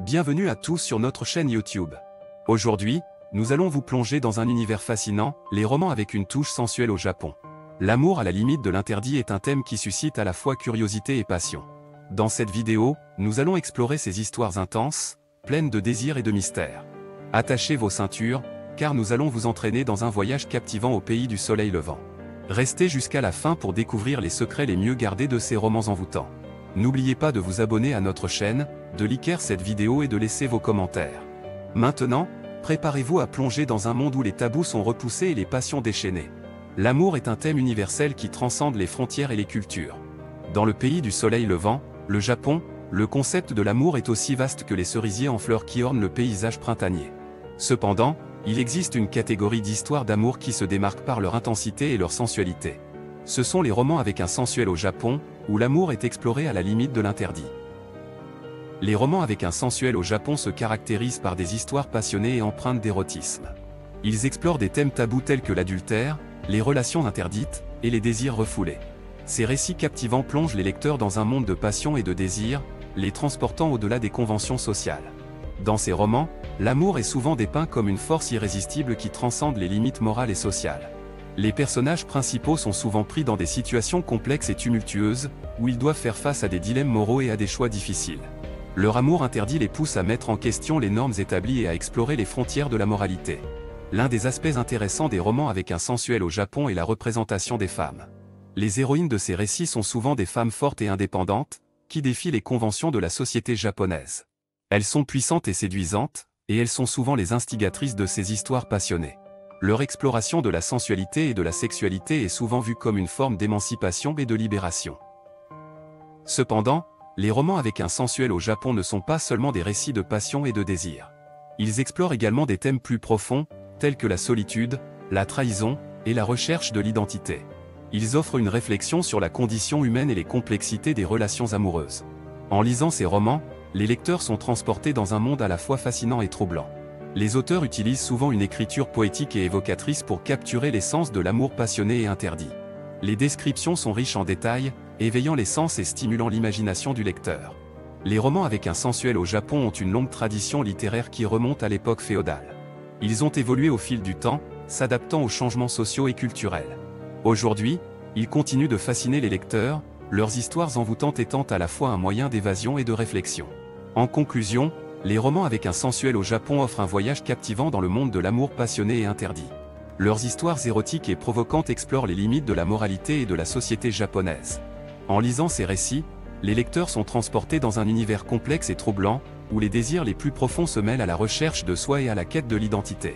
Bienvenue à tous sur notre chaîne YouTube. Aujourd'hui, nous allons vous plonger dans un univers fascinant, les romans avec une touche sensuelle au Japon. L'amour à la limite de l'interdit est un thème qui suscite à la fois curiosité et passion. Dans cette vidéo, nous allons explorer ces histoires intenses, pleines de désir et de mystère. Attachez vos ceintures, car nous allons vous entraîner dans un voyage captivant au pays du soleil levant. Restez jusqu'à la fin pour découvrir les secrets les mieux gardés de ces romans envoûtants. N'oubliez pas de vous abonner à notre chaîne, de liker cette vidéo et de laisser vos commentaires. Maintenant, préparez-vous à plonger dans un monde où les tabous sont repoussés et les passions déchaînées. L'amour est un thème universel qui transcende les frontières et les cultures. Dans le pays du soleil levant, le Japon, le concept de l'amour est aussi vaste que les cerisiers en fleurs qui ornent le paysage printanier. Cependant, il existe une catégorie d'histoires d'amour qui se démarquent par leur intensité et leur sensualité. Ce sont les romans avec un sensuel au Japon, où l'amour est exploré à la limite de l'interdit. Les romans avec un sensuel au Japon se caractérisent par des histoires passionnées et empreintes d'érotisme. Ils explorent des thèmes tabous tels que l'adultère, les relations interdites, et les désirs refoulés. Ces récits captivants plongent les lecteurs dans un monde de passion et de désir, les transportant au-delà des conventions sociales. Dans ces romans, l'amour est souvent dépeint comme une force irrésistible qui transcende les limites morales et sociales. Les personnages principaux sont souvent pris dans des situations complexes et tumultueuses, où ils doivent faire face à des dilemmes moraux et à des choix difficiles. Leur amour interdit les pousse à mettre en question les normes établies et à explorer les frontières de la moralité. L'un des aspects intéressants des romans avec un sensuel au Japon est la représentation des femmes. Les héroïnes de ces récits sont souvent des femmes fortes et indépendantes, qui défient les conventions de la société japonaise. Elles sont puissantes et séduisantes, et elles sont souvent les instigatrices de ces histoires passionnées. Leur exploration de la sensualité et de la sexualité est souvent vue comme une forme d'émancipation et de libération. Cependant, les romans avec un sensuel au Japon ne sont pas seulement des récits de passion et de désir. Ils explorent également des thèmes plus profonds, tels que la solitude, la trahison, et la recherche de l'identité. Ils offrent une réflexion sur la condition humaine et les complexités des relations amoureuses. En lisant ces romans, les lecteurs sont transportés dans un monde à la fois fascinant et troublant. Les auteurs utilisent souvent une écriture poétique et évocatrice pour capturer l'essence de l'amour passionné et interdit. Les descriptions sont riches en détails, éveillant les sens et stimulant l'imagination du lecteur. Les romans avec un sensuel au Japon ont une longue tradition littéraire qui remonte à l'époque féodale. Ils ont évolué au fil du temps, s'adaptant aux changements sociaux et culturels. Aujourd'hui, ils continuent de fasciner les lecteurs, leurs histoires envoûtantes étant à la fois un moyen d'évasion et de réflexion. En conclusion, les romans avec un sensuel au Japon offrent un voyage captivant dans le monde de l'amour passionné et interdit. Leurs histoires érotiques et provocantes explorent les limites de la moralité et de la société japonaise. En lisant ces récits, les lecteurs sont transportés dans un univers complexe et troublant, où les désirs les plus profonds se mêlent à la recherche de soi et à la quête de l'identité.